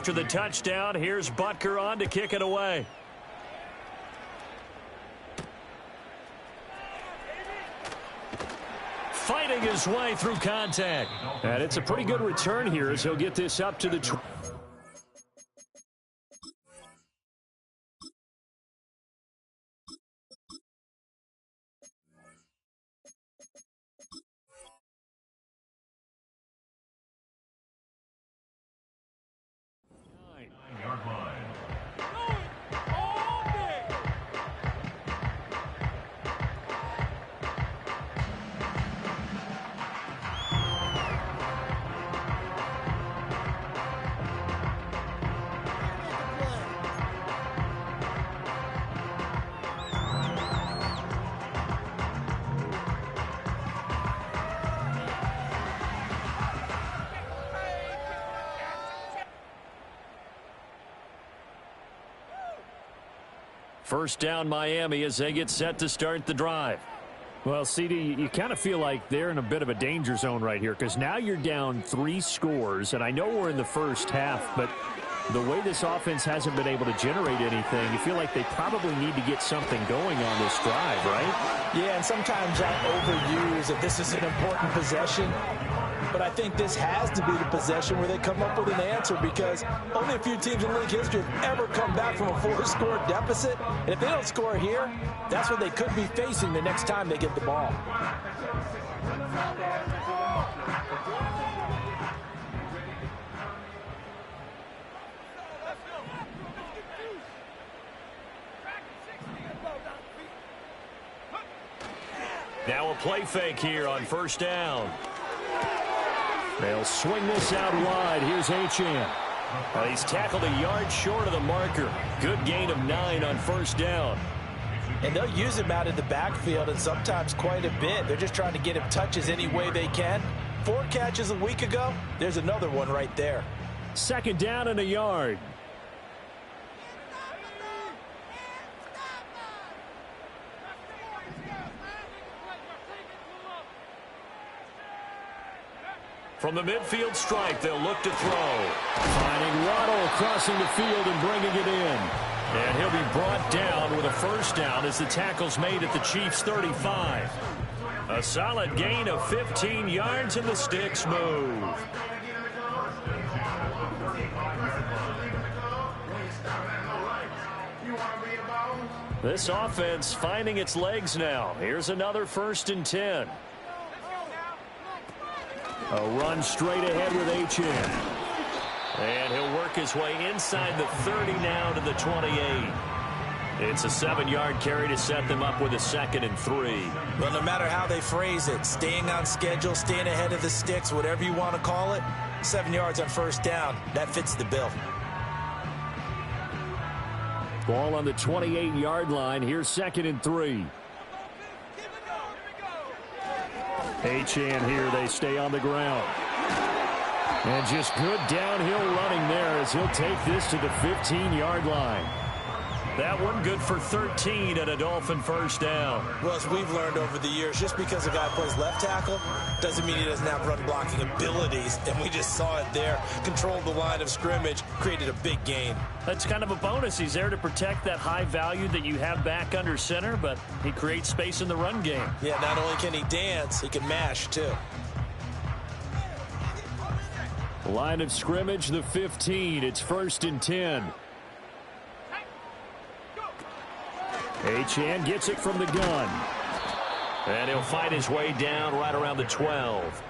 after the touchdown. Here's Butker on to kick it away. Fighting his way through contact. And it's a pretty good return here as he'll get this up to the First down, Miami, as they get set to start the drive. Well, CD, you kind of feel like they're in a bit of a danger zone right here because now you're down 3 scores, and I know we're in the first half, but the way this offense hasn't been able to generate anything, you feel like they probably need to get something going on this drive, right? Yeah, and sometimes I overuse that this is an important possession. But I think this has to be the possession where they come up with an answer because only a few teams in league history have ever come back from a 4-score deficit. And if they don't score here, that's what they could be facing the next time they get the ball. Now a play fake here on first down. They'll swing this out wide. Here's Achane. He's tackled a yard short of the marker. Good gain of 9 on first down. And they'll use him out in the backfield and sometimes quite a bit. They're just trying to get him touches any way they can. 4 catches a week ago. There's another one right there. Second down and a yard. From the midfield stripe, they'll look to throw. Finding Waddle crossing the field and bringing it in. And he'll be brought down with a first down as the tackle's made at the Chiefs' 35. A solid gain of 15 yards and the sticks move. This offense finding its legs now. Here's another 1st and 10. A run straight ahead with Achane. And he'll work his way inside the 30 now to the 28. It's a 7-yard carry to set them up with a 2nd and 3. Well, no matter how they phrase it, staying on schedule, staying ahead of the sticks, whatever you want to call it, 7 yards on first down, that fits the bill. Ball on the 28-yard line. Here's 2nd and 3. Achane here. They stay on the ground. And just good downhill running there as he'll take this to the 15-yard line. That one good for 13 and a Dolphin first down. Well, as we've learned over the years, just because a guy plays left tackle doesn't mean he doesn't have run blocking abilities. And we just saw it there. Controlled the line of scrimmage, created a big gain. That's kind of a bonus. He's there to protect that high value that you have back under center, but he creates space in the run game. Yeah, not only can he dance, he can mash too. Line of scrimmage, the 15. It's 1st and 10. Achane gets it from the gun. And he'll fight his way down right around the 12.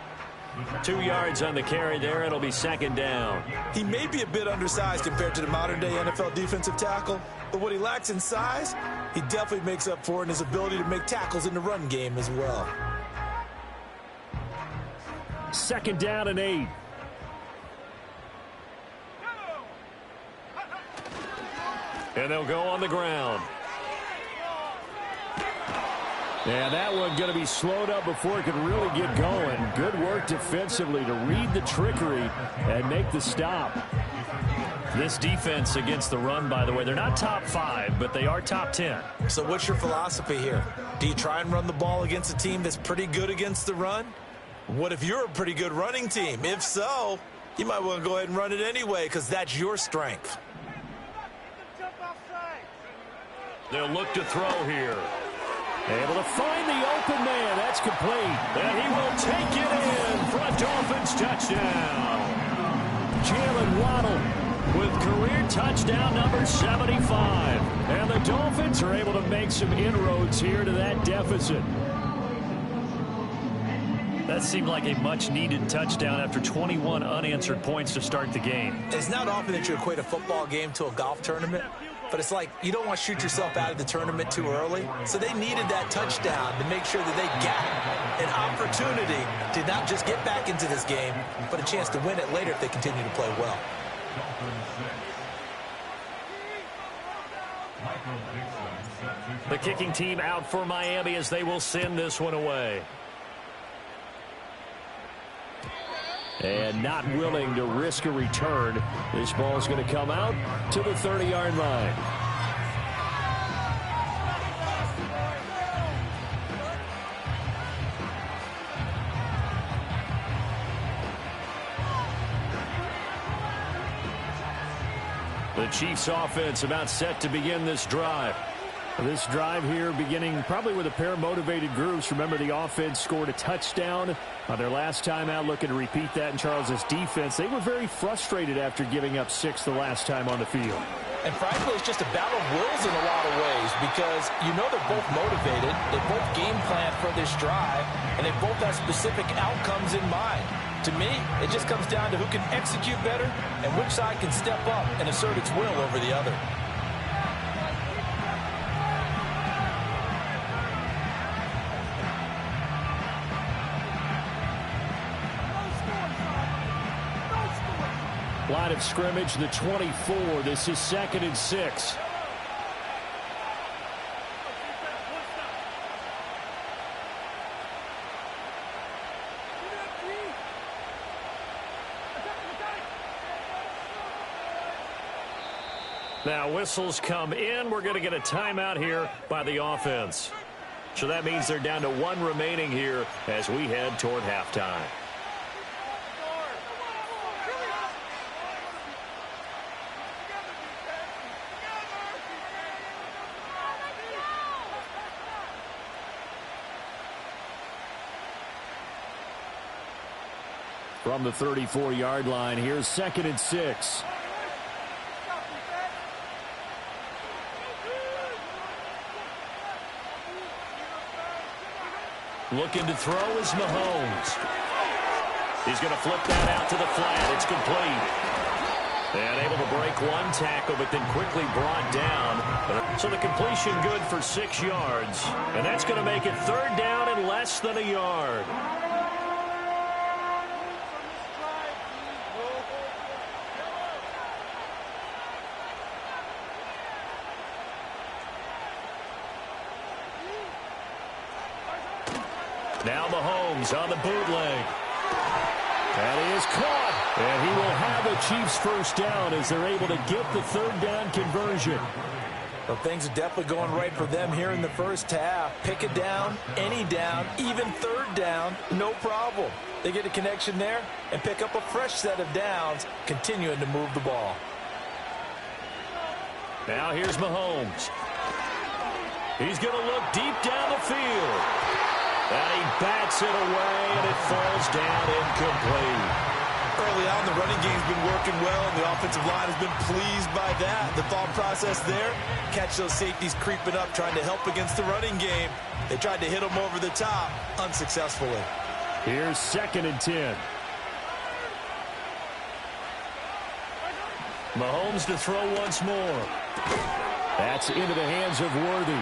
2 yards on the carry there. It'll be 2nd down. He may be a bit undersized compared to the modern-day NFL defensive tackle, but what he lacks in size, he definitely makes up for in his ability to make tackles in the run game as well. 2nd down and 8. And they'll go on the ground. Yeah, that one going to be slowed up before it could really get going. Good work defensively to read the trickery and make the stop. This defense against the run, by the way, they're not top 5, but they are top 10. So what's your philosophy here? Do you try and run the ball against a team that's pretty good against the run? What if you're a pretty good running team? If so, You might want to go ahead and run it anyway because that's your strength. They'll look to throw here. Able to find the open man. That's complete. And he will take it in for a Dolphins touchdown. Jalen Waddle with career touchdown number 75. And the Dolphins are able to make some inroads here to that deficit. That seemed like a much-needed touchdown after 21 unanswered points to start the game. It's not often that you equate a football game to a golf tournament, but it's like you don't want to shoot yourself out of the tournament too early. So they needed that touchdown to make sure that they got an opportunity to not just get back into this game, but a chance to win it later if they continue to play well. The kicking team out for Miami as they will send this one away. And not willing to risk a return. This ball's going to come out to the 30-yard line. The Chiefs offense about set to begin this drive. This drive here beginning probably with a pair of motivated groups. Remember, the offense scored a touchdown on their last time out, looking to repeat that in Charles's defense. They were very frustrated after giving up 6 the last time on the field. And frankly, it's just a battle of wills in a lot of ways because you know they're both motivated. They both game plan for this drive, and they both have specific outcomes in mind. To me, it just comes down to who can execute better and which side can step up and assert its will over the other. Line of scrimmage, the 24. This is 2nd and 6. Now whistles come in. We're going to get a timeout here by the offense. So that means they're down to 1 remaining here as we head toward halftime. From the 34-yard line, here's 2nd and 6. Looking to throw is Mahomes. He's going to flip that out to the flat. It's complete. And able to break 1 tackle, but then quickly brought down. So the completion good for 6 yards. And that's going to make it 3rd down and less than a yard. Now Mahomes on the bootleg. And he is caught. And he will have the Chiefs first down as they're able to get the 3rd down conversion. Well, things are definitely going right for them here in the first half. Pick it down, any down, even 3rd down, no problem. They get a connection there and pick up a fresh set of downs, continuing to move the ball. Now here's Mahomes. He's going to look deep down the field. And he bats it away, and it falls down incomplete. Early on, the running game's been working well, and the offensive line has been pleased by that. The thought process there, catch those safeties creeping up, trying to help against the running game. They tried to hit them over the top, unsuccessfully. Here's 2nd and 10. Mahomes to throw once more. That's into the hands of Worthy.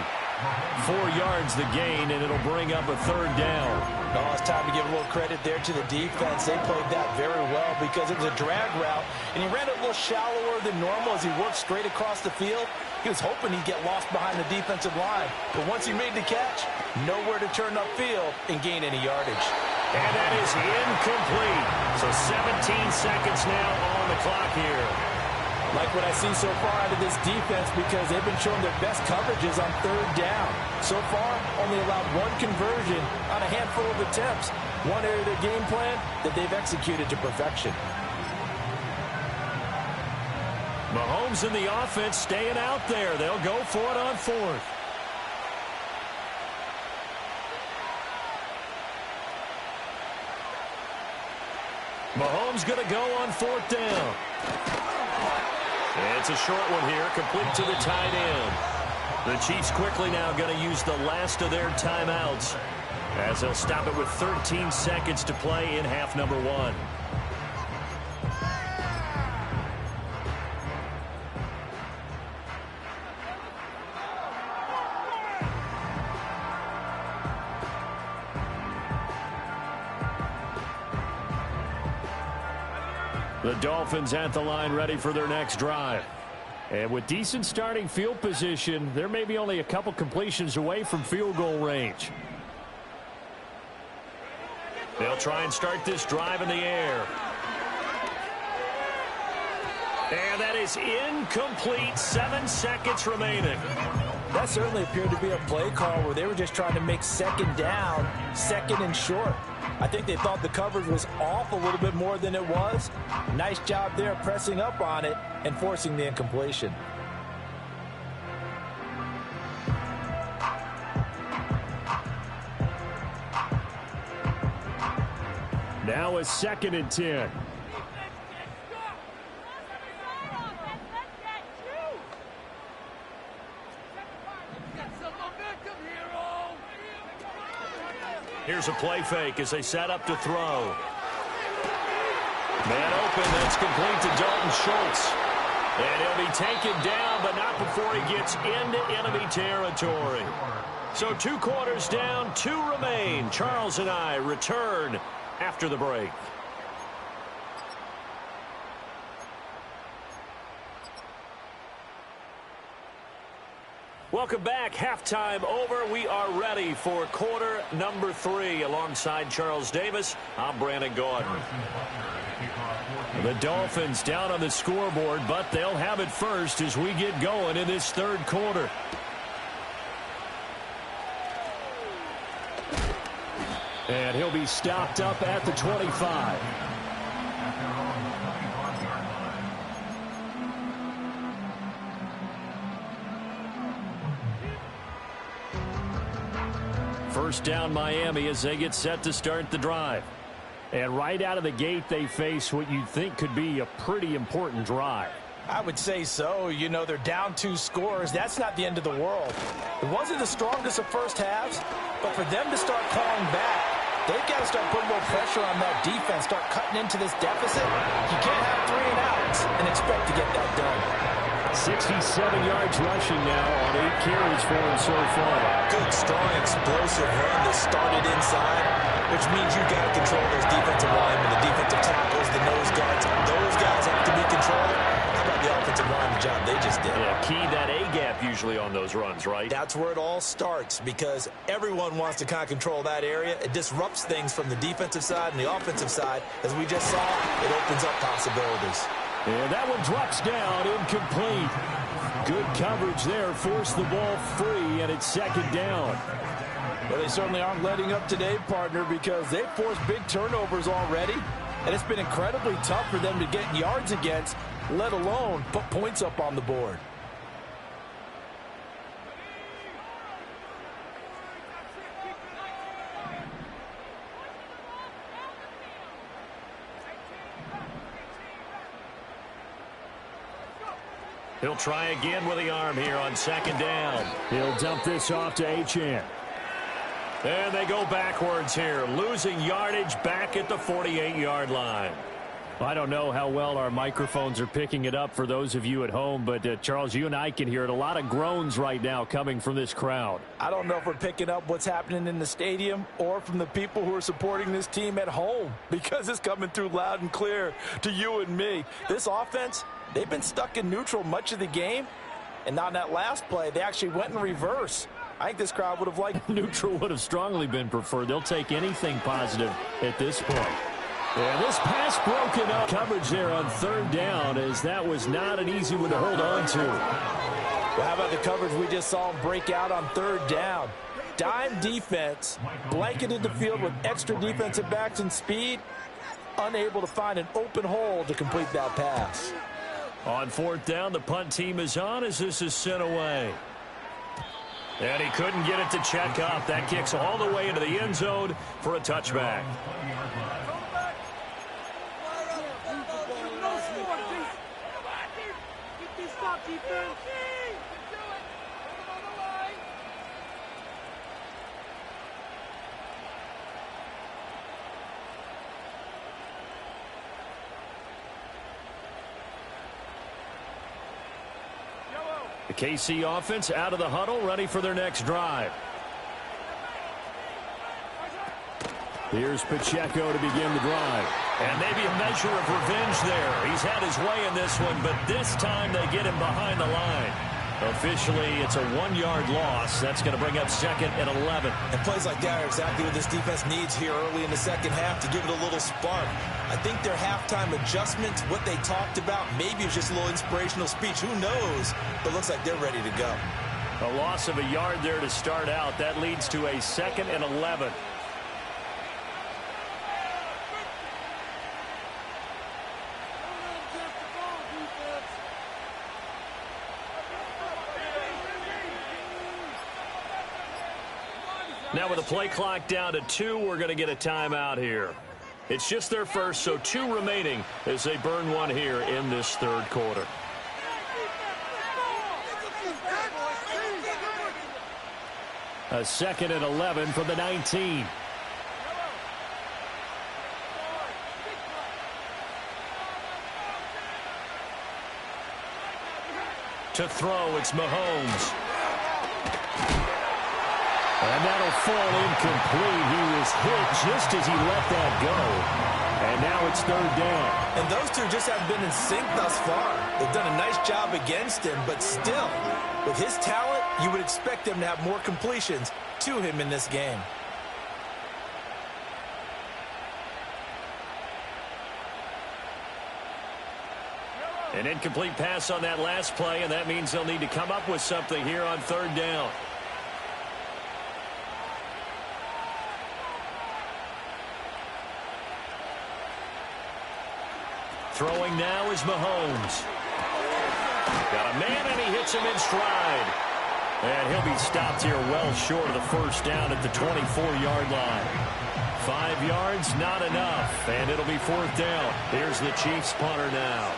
4 yards the gain, and it'll bring up a 3rd down. Oh, it's time to give a little credit there to the defense. They played that very well because it was a drag route, and he ran it a little shallower than normal as he worked straight across the field. He was hoping he'd get lost behind the defensive line, but once he made the catch, nowhere to turn upfield and gain any yardage. And that is incomplete. So 17 seconds now on the clock here. Like what I see so far out of this defense because they've been showing their best coverages on 3rd down. So far, only allowed 1 conversion on a handful of attempts. One area of their game plan that they've executed to perfection. Mahomes and the offense staying out there. They'll go for it on fourth. Mahomes going to go on fourth down. It's a short one here, complete to the tight end. The Chiefs quickly now going to use the last of their timeouts as they'll stop it with 13 seconds to play in half number one. The Dolphins at the line ready for their next drive. And with decent starting field position, they're maybe only a couple completions away from field goal range. They'll try and start this drive in the air. And that is incomplete. 7 seconds remaining. That certainly appeared to be a play call where they were just trying to make second down, second and short. I think they thought the coverage was off a little bit more than it was. Nice job there pressing up on it and forcing the incompletion. Now a 2nd and 10. Here's a play fake as they set up to throw. Man open, that's complete to Dalton Schultz. And he'll be taken down, but not before he gets into enemy territory. So 2 quarters down, 2 remain. Charles and I return after the break. Welcome back. Halftime over. We are ready for quarter number 3. Alongside Charles Davis, I'm Brandon Gordon. The Dolphins down on the scoreboard, but they'll have it first as we get going in this 3rd quarter. And he'll be stopped up at the 25. First down Miami as they get set to start the drive. And right out of the gate, they face what you'd think could be a pretty important drive. I would say so. You know, they're down 2 scores. That's not the end of the world. It wasn't the strongest of first halves, but for them to start clawing back, they've got to start putting more pressure on that defense, start cutting into this deficit. You can't have 3 and outs and expect to get that done. 67 yards rushing now on 8 carries for him so far. Good, strong, explosive run that started inside, which means you've got to control those defensive linemen, the defensive tackles, the nose guards. Those guys have to be controlled. How about the offensive line, the job they just did? Yeah, key that A-gap usually on those runs, right? That's where it all starts because everyone wants to kind of control that area. It disrupts things from the defensive side and the offensive side. As we just saw, it opens up possibilities. And that one drops down, incomplete. Good coverage there, forced the ball free, and it's 2nd down. Well, they certainly aren't letting up today, partner, because they've forced big turnovers already, and it's been incredibly tough for them to get yards against, let alone put points up on the board. He'll try again with the arm here on 2nd down. He'll dump this off to Achane. And they go backwards here, losing yardage back at the 48-yard line. I don't know how well our microphones are picking it up for those of you at home, but Charles, you and I can hear it. A lot of groans right now coming from this crowd. I don't know if we're picking up what's happening in the stadium or from the people who are supporting this team at home, because it's coming through loud and clear to you and me. This offense, they've been stuck in neutral much of the game, and on that last play, they actually went in reverse. I think this crowd would have liked neutral would have strongly been preferred. They'll take anything positive at this point. Yeah, this pass broken up. Coverage there on 3rd down, as that was not an easy one to hold on to. Well, how about the coverage we just saw him break out on 3rd down? Dime defense, blanketed the field with extra defensive backs and speed, unable to find an open hole to complete that pass. On fourth down, the punt team is on as this is sent away. And he couldn't get it to check up. That kicks all the way into the end zone for a touchback. The KC offense out of the huddle, ready for their next drive. Here's Pacheco to begin the drive. And maybe a measure of revenge there. He's had his way in this one, but this time they get him behind the line. Officially, it's a 1-yard loss. That's going to bring up 2nd and 11. And plays like that are exactly what this defense needs here early in the second half to give it a little spark. I think their halftime adjustment, what they talked about, maybe it's just a little inspirational speech. Who knows? But it looks like they're ready to go. A loss of a yard there to start out. That leads to a 2nd and 11. Now with the play clock down to 2, we're going to get a timeout here. It's just their first, so 2 remaining as they burn one here in this third quarter. A 2nd and 11 from the 19. To throw, it's Mahomes. And that'll fall incomplete. He was hit just as he let that go. And now it's 3rd down. And those two just haven't been in sync thus far. They've done a nice job against him, but still, with his talent, you would expect them to have more completions to him in this game. An incomplete pass on that last play, and that means they'll need to come up with something here on 3rd down. Throwing now is Mahomes. Got a man, and he hits him in stride. And he'll be stopped here well short of the first down at the 24-yard line. 5 yards, not enough. And it'll be 4th down. Here's the Chiefs punter now,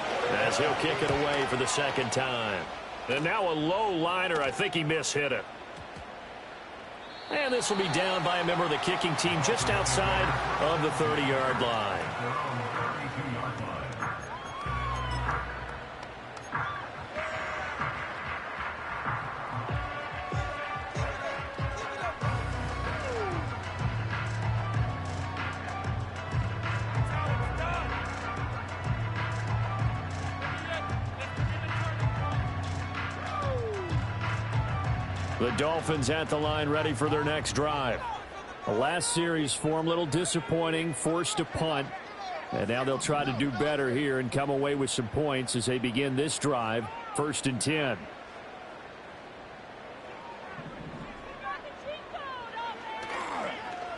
as he'll kick it away for the 2nd time. And now a low liner. I think he mishit it. And this will be down by a member of the kicking team just outside of the 30-yard line. The Dolphins at the line, ready for their next drive. The last series for them, a little disappointing, forced to punt. And now they'll try to do better here and come away with some points as they begin this drive, 1st and 10.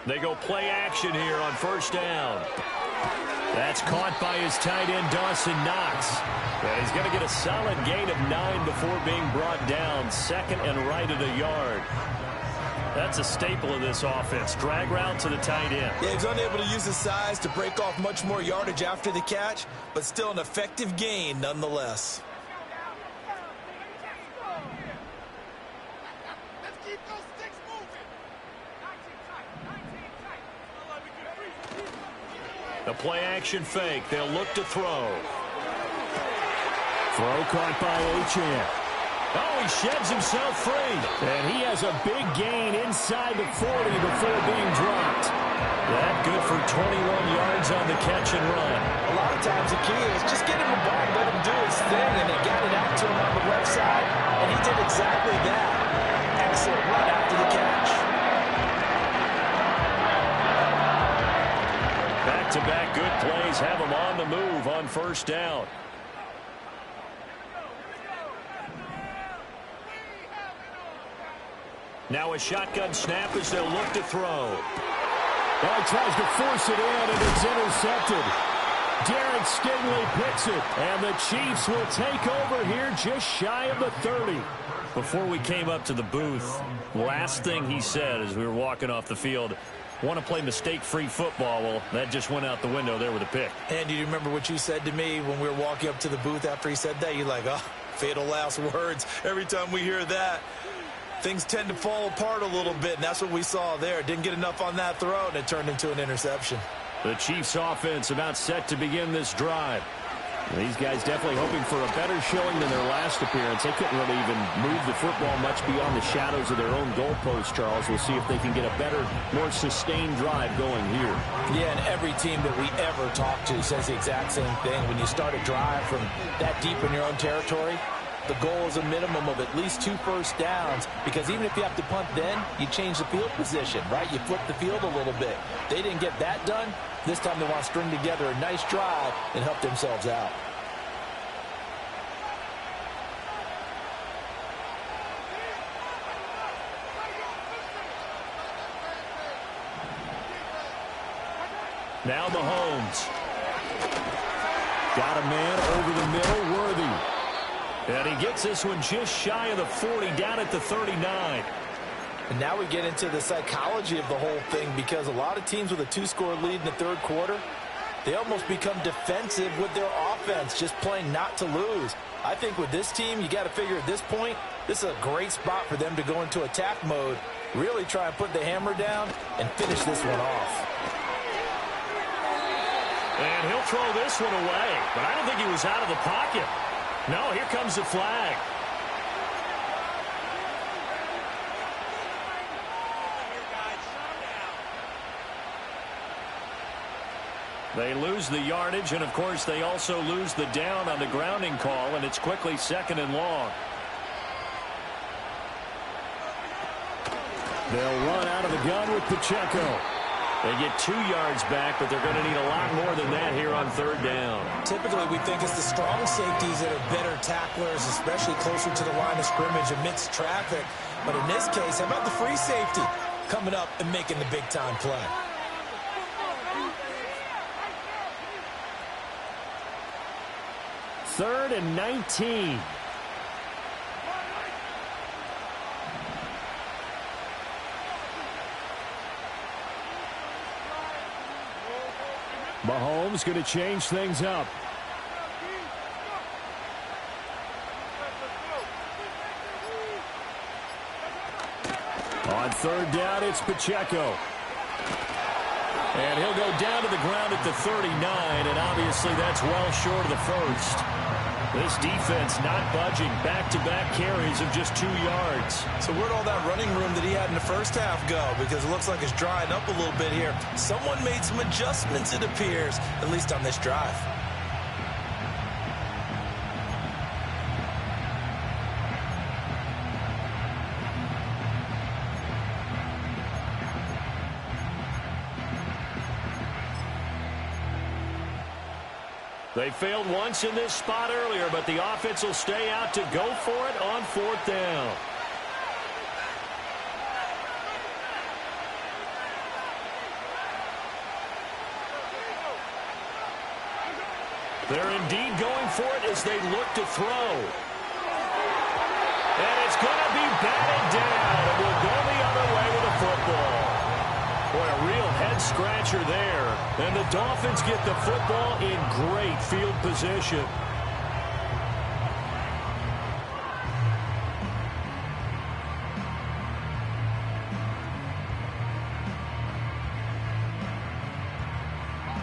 They go play action here on 1st down. That's caught by his tight end, Dawson Knox. And he's going to get a solid gain of 9 before being brought down. 2nd and right at a yard. That's a staple of this offense. Drag route to the tight end. Yeah, he's unable to use his size to break off much more yardage after the catch, but still an effective gain nonetheless. The play action fake. They'll look to throw. Throw caught by Achane. Oh, he sheds himself free. And he has a big gain inside the 40 before being dropped. That good for 21 yards on the catch and run. A lot of times the key is just get him the ball, let him do his thing, and they got it out to him on the left side, and he did exactly that. Excellent run after the catch. Back-to-back good plays have him on the move on 1st down. Now a shotgun snap as they'll look to throw. Well, he tries to force it in, and it's intercepted. Derek Stingley picks it, and the Chiefs will take over here just shy of the 30. Before we came up to the booth, last thing he said as we were walking off the field, want to play mistake-free football. Well, that just went out the window there with a pick. And do you remember what you said to me when we were walking up to the booth after he said that? You're like, oh, fatal last words. Every time we hear that, things tend to fall apart a little bit, and that's what we saw there. Didn't get enough on that throw, and it turned into an interception. The Chiefs offense about set to begin this drive. These guys definitely hoping for a better showing than their last appearance. They couldn't really even move the football much beyond the shadows of their own goalpost, Charles. We'll see if they can get a better, more sustained drive going here. Yeah, and every team that we ever talk to says the exact same thing. When you start a drive from that deep in your own territory, the goal is a minimum of at least 2 first downs, because even if you have to punt then, you change the field position, right? You flip the field a little bit. They didn't get that done. This time they want to string together a nice drive and help themselves out. Now Mahomes. Got a man over the middle, Worthy. And he gets this one just shy of the 40, down at the 39. And now we get into the psychology of the whole thing, because a lot of teams with a 2-score lead in the third quarter, they almost become defensive with their offense, just playing not to lose. I think with this team, you got to figure at this point, this is a great spot for them to go into attack mode, really try and put the hammer down and finish this one off. And he'll throw this one away, but I don't think he was out of the pocket. No, here comes the flag. They lose the yardage, and of course they also lose the down on the grounding call, and it's quickly 2nd and long. They'll run out of the gun with Pacheco. They get 2 yards back, but they're going to need a lot more than that here on 3rd down. Typically, we think it's the strong safeties that are better tacklers, especially closer to the line of scrimmage amidst traffic. But in this case, how about the free safety coming up and making the big-time play? Third and 19. Mahomes going to change things up. On 3rd down, it's Pacheco. And he'll go down to the ground at the 39, and obviously that's well short of the first. This defense not budging. Back-to-back carries of just 2 yards. So where'd all that running room that he had in the first half go? Because it looks like it's drying up a little bit here. Someone made some adjustments, it appears, at least on this drive. They failed once in this spot earlier, but the offense will stay out to go for it on 4th down. They're indeed going for it as they look to throw. And it's going to be batted down. It will go the other way with the football. Boy, a real head-scratcher there. And the Dolphins get the football in great field position.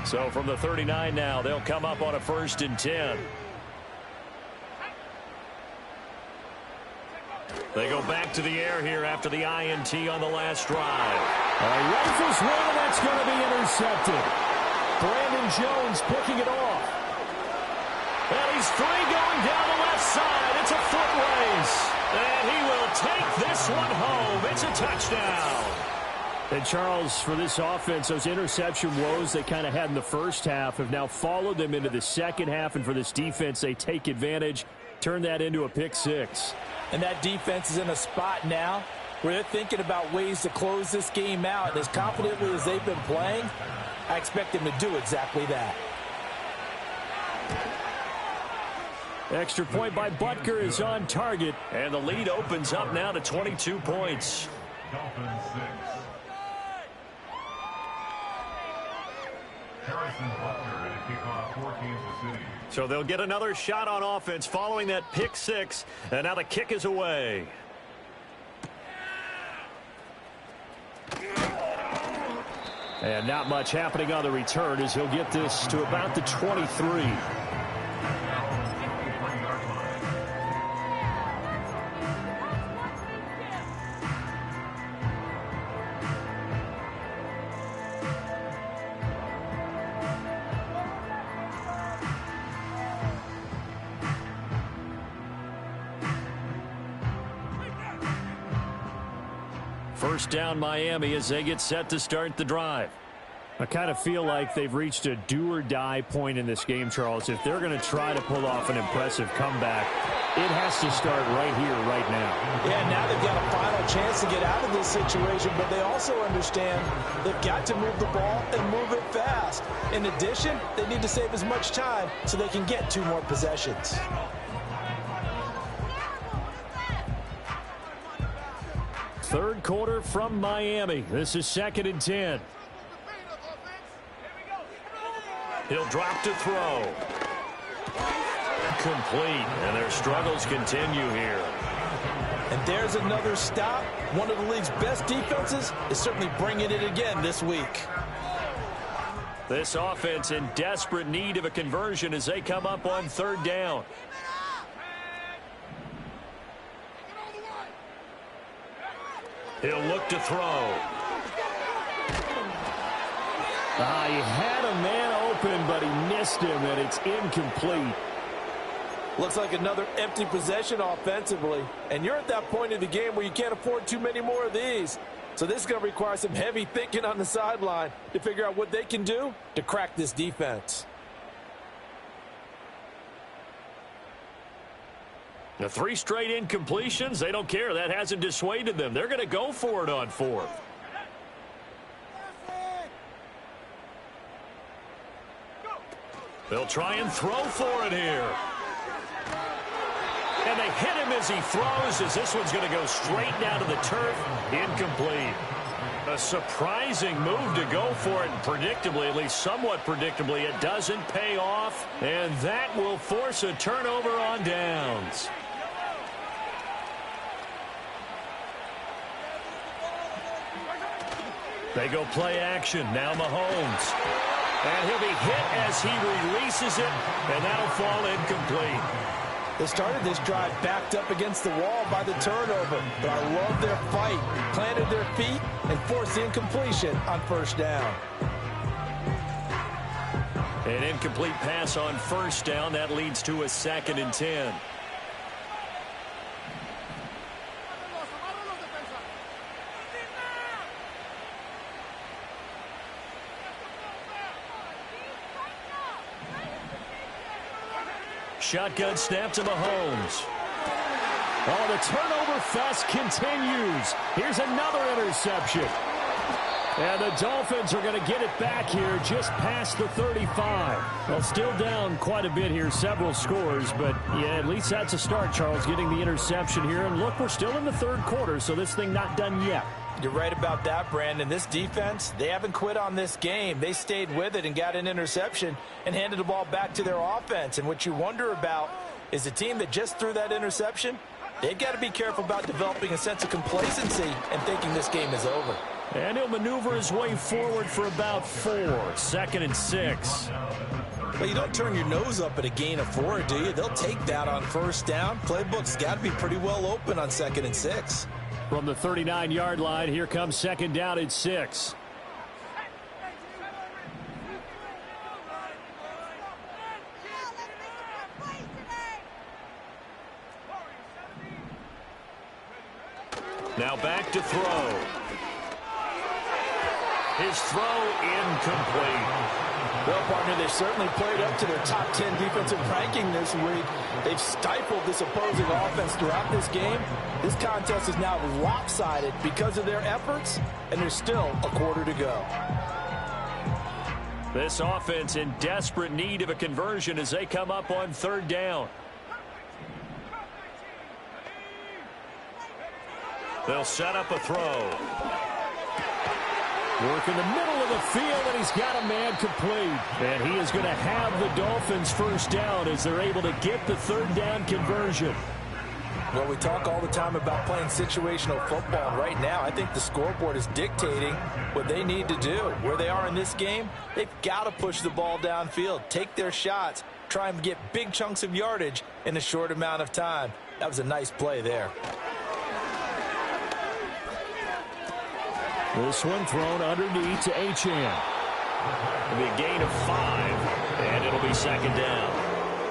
So from the 39 now, they'll come up on a 1st and 10. They go back to the air here after the INT on the last drive. Rifles one, and that's going to be intercepted. Brandon Jones picking it off. And he's free going down the left side. It's a foot race. And he will take this one home. It's a touchdown. And Charles, for this offense, those interception woes they kind of had in the first half have now followed them into the second half. And for this defense, they take advantage, turn that into a pick 6. And that defense is in a spot now where they're thinking about ways to close this game out. And as confidently as they've been playing, I expect them to do exactly that. Extra point by Butker is on target. And the lead opens up now to 22 points. Dolphins 6. Harrison Butker at a kickoff for Kansas City. So they'll get another shot on offense following that pick six. And now the kick is away. And not much happening on the return as he'll get this to about the 23. First down Miami as they get set to start the drive. I kind of feel like they've reached a do-or-die point in this game, Charles. If they're going to try to pull off an impressive comeback, it has to start right here, right now. Yeah, now they've got a final chance to get out of this situation, but they also understand they've got to move the ball and move it fast. In addition, they need to save as much time so they can get 2 more possessions. Third quarter from Miami. This is 2nd and 10. He'll drop to throw. Complete, and their struggles continue here. And there's another stop. One of the league's best defenses is certainly bringing it again this week. This offense in desperate need of a conversion as they come up on 3rd down. He'll look to throw. He had a man open, but he missed him, and it's incomplete. Looks like another empty possession offensively. And you're at that point in the game where you can't afford too many more of these. So this is going to require some heavy thinking on the sideline to figure out what they can do to crack this defense. The 3 straight incompletions, they don't care. That hasn't dissuaded them. They're going to go for it on 4th. They'll try and throw for it here. And they hit him as he throws, as this one's going to go straight down to the turf. Incomplete. A surprising move to go for it, and predictably, at least somewhat predictably, it doesn't pay off. And that will force a turnover on downs. They go play action. Now Mahomes. And he'll be hit as he releases it, and that'll fall incomplete. They started this drive backed up against the wall by the turnover, but I love their fight. Planted their feet and forced the incompletion on 1st down. An incomplete pass on 1st down. That leads to a 2nd and 10. Shotgun snap to Mahomes. Oh, the turnover fest continues. Here's another interception. And the Dolphins are going to get it back here just past the 35. Well, still down quite a bit here, several scores, but yeah, at least that's a start, Charles, getting the interception here. And look, we're still in the 3rd quarter, so this thing not done yet. You're right about that, Brandon. This defense, they haven't quit on this game. They stayed with it and got an interception and handed the ball back to their offense. And what you wonder about is the team that just threw that interception, they've got to be careful about developing a sense of complacency and thinking this game is over. And he'll maneuver his way forward for about 4. 2nd and 6. Well, you don't turn your nose up at a gain of 4, do you? They'll take that on 1st down. Playbook's got to be pretty well open on 2nd and 6. From the 39-yard line, here comes 2nd down and 6. Now back to throw. His throw incomplete. Well, partner, they certainly played up to their top 10 defensive ranking this week. They've stifled this opposing offense throughout this game. This contest is now lopsided because of their efforts, and there's still a quarter to go. This offense in desperate need of a conversion as they come up on 3rd down. They'll set up a throw. Work in the middle of the field, and he's got a man complete. And he is going to have the Dolphins first down as they're able to get the third down conversion. Well, we talk all the time about playing situational football. And right now, I think the scoreboard is dictating what they need to do. Where they are in this game, they've got to push the ball downfield, take their shots, try and get big chunks of yardage in a short amount of time. That was a nice play there. This one thrown underneath to Achane. It'll be a gain of 5, and it'll be second down.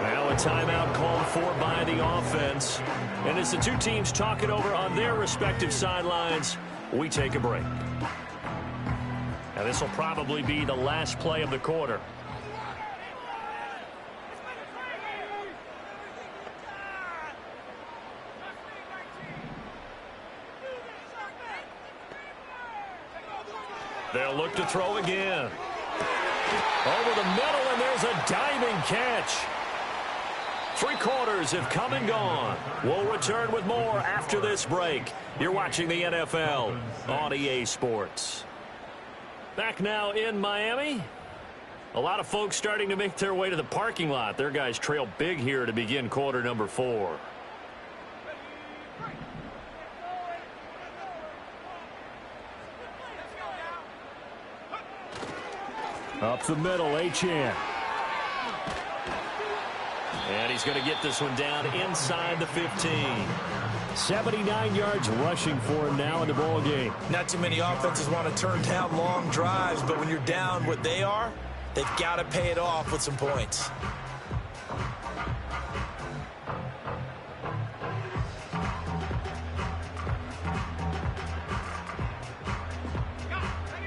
Now a timeout called for by the offense. And as the two teams talk it over on their respective sidelines, we take a break. Now this will probably be the last play of the quarter. They'll look to throw again. Over the middle, and there's a diving catch. 3 quarters have come and gone. We'll return with more after this break. You're watching the NFL on EA Sports. Back now in Miami. A lot of folks starting to make their way to the parking lot. Their guys trail big here to begin quarter number 4. Up the middle, Achane. And he's going to get this one down inside the 15. 79 yards rushing for him now in the ball game. Not too many offenses want to turn down long drives, but when you're down what they are, they've got to pay it off with some points.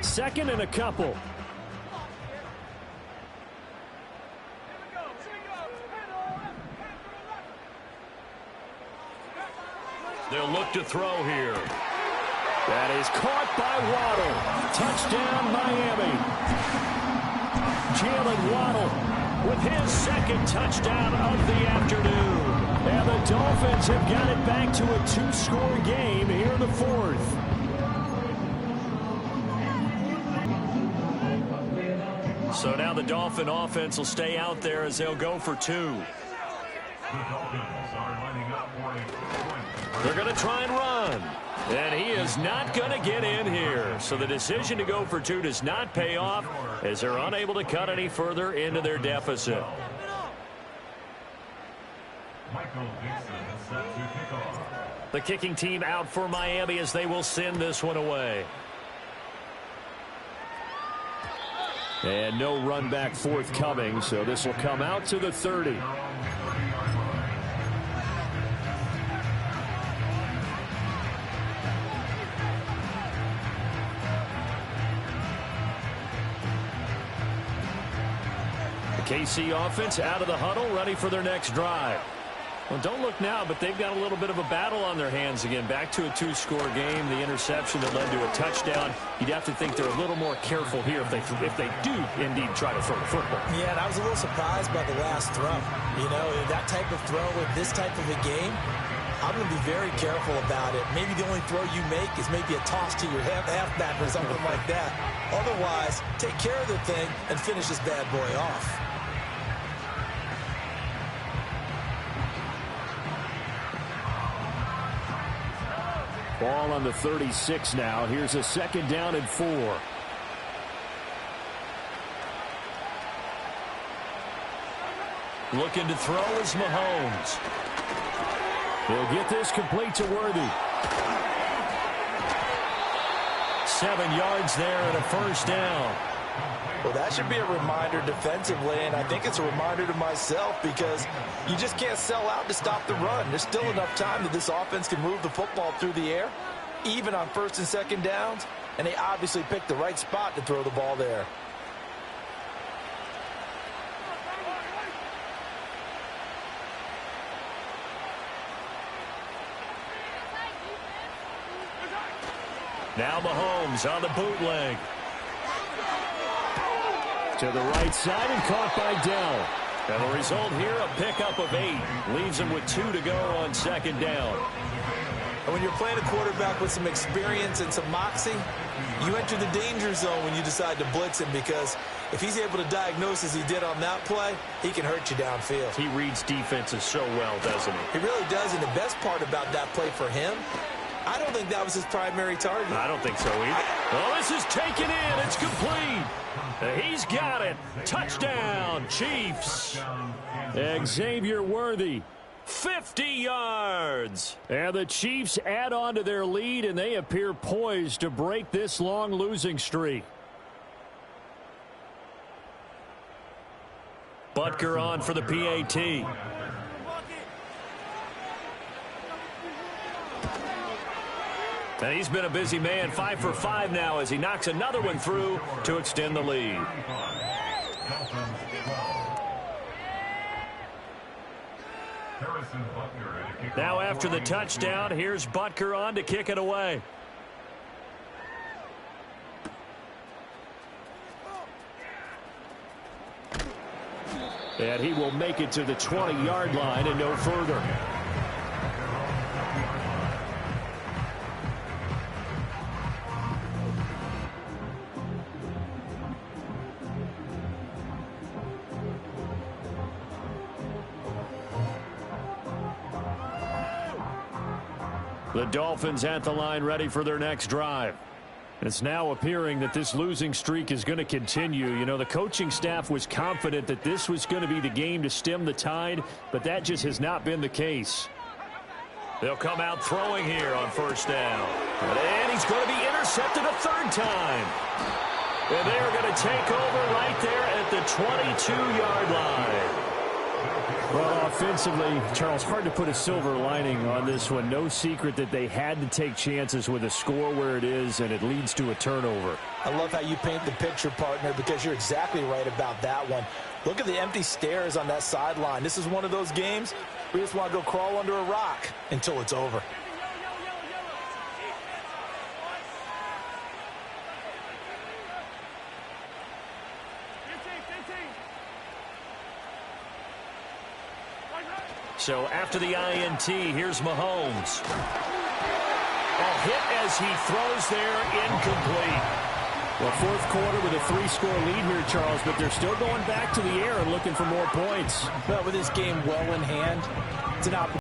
Second and a couple. They'll look to throw here. That is caught by Waddle. Touchdown, Miami. Jalen Waddle with his second touchdown of the afternoon. And the Dolphins have got it back to a 2-score game here in the 4th. So now the Dolphin offense will stay out there as they'll go for 2. The Dolphins are lining up for a point. They're going to try and run. And he is not going to get in here. So the decision to go for 2 does not pay off as they're unable to cut any further into their deficit. Michael Dixon is set to kick off. The kicking team out for Miami as they will send this one away. And no run back forthcoming, so this will come out to the 30. KC offense out of the huddle, ready for their next drive. Well, don't look now, but they've got a little bit of a battle on their hands again. Back to a 2-score game. The interception that led to a touchdown. You'd have to think they're a little more careful here if they do indeed try to throw the football. Yeah, and I was a little surprised by the last throw. You know, that type of throw with this type of a game, I'm going to be very careful about it. Maybe the only throw you make is maybe a toss to your halfback or something like that. Otherwise, take care of the thing and finish this bad boy off. Ball on the 36 now. Here's a 2nd down and 4. Looking to throw is Mahomes. He'll get this complete to Worthy. 7 yards there and a first down. Well, that should be a reminder defensively, and I think it's a reminder to myself because you just can't sell out to stop the run. There's still enough time that this offense can move the football through the air, even on 1st and 2nd downs, and they obviously picked the right spot to throw the ball there. Now Mahomes on the bootleg. To the right side and caught by Dell. And the result here, a pickup of 8. Leaves him with 2 to go on 2nd down. And when you're playing a quarterback with some experience and some moxie, you enter the danger zone when you decide to blitz him, because if he's able to diagnose as he did on that play, he can hurt you downfield. He reads defenses so well, doesn't he? He really does, and the best part about that play for him, I don't think that was his primary target. I don't think so either. Oh, this is taken in. It's complete. He's got it. Touchdown, Chiefs. Xavier Worthy. 50 yards. And the Chiefs add on to their lead, and they appear poised to break this long losing streak. Butker on for the PAT. And he's been a busy man, 5 for 5 now as he knocks another one through to extend the lead. Now after the touchdown, here's Butker on to kick it away. And he will make it to the 20-yard line and no further. The Dolphins at the line, ready for their next drive. It's now appearing that this losing streak is going to continue. You know, the coaching staff was confident that this was going to be the game to stem the tide, but that just has not been the case. They'll come out throwing here on first down. And he's going to be intercepted a third time. And they're going to take over right there at the 22-yard line. Well, offensively, Charles, hard to put a silver lining on this one. No secret that they had to take chances with a score where it is, and it leads to a turnover. I love how you paint the picture, partner, because you're exactly right about that one. Look at the empty stares on that sideline. This is one of those games we just want to go crawl under a rock until it's over. So after the INT, here's Mahomes. A hit as he throws there, incomplete. Well, fourth quarter with a 3-score lead here, Charles, but they're still going back to the air and looking for more points. But with this game well in hand, it's an opportunity.